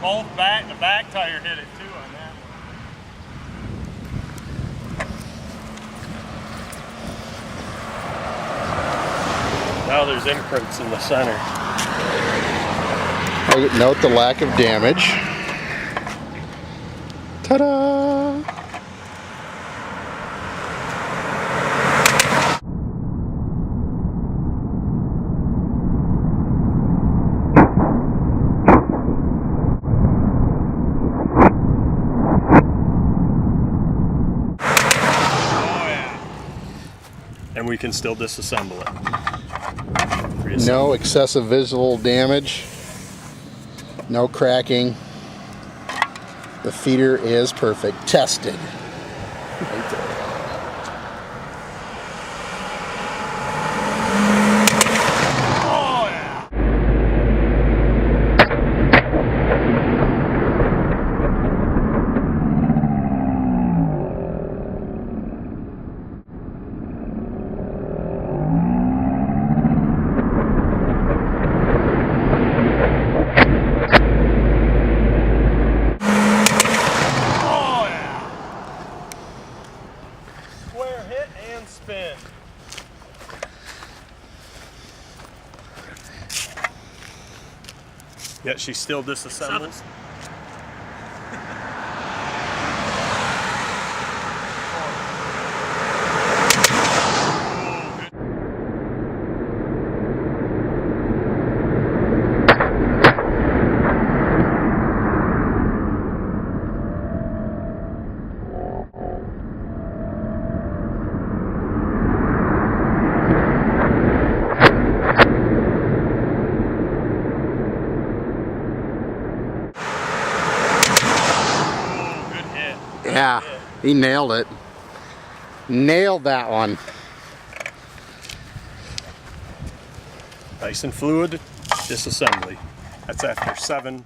Both back, the back tire hit it too on that one. Now there's imprints in the center. Note the lack of damage. Ta-da! And we can still disassemble it. No excessive visual damage. No cracking. The feeder is perfect. Tested. Right there. Oh yeah! Square hit and spin. Yet she still disassembles. Yeah, he nailed it. Nailed that one. Nice and fluid disassembly. That's after 7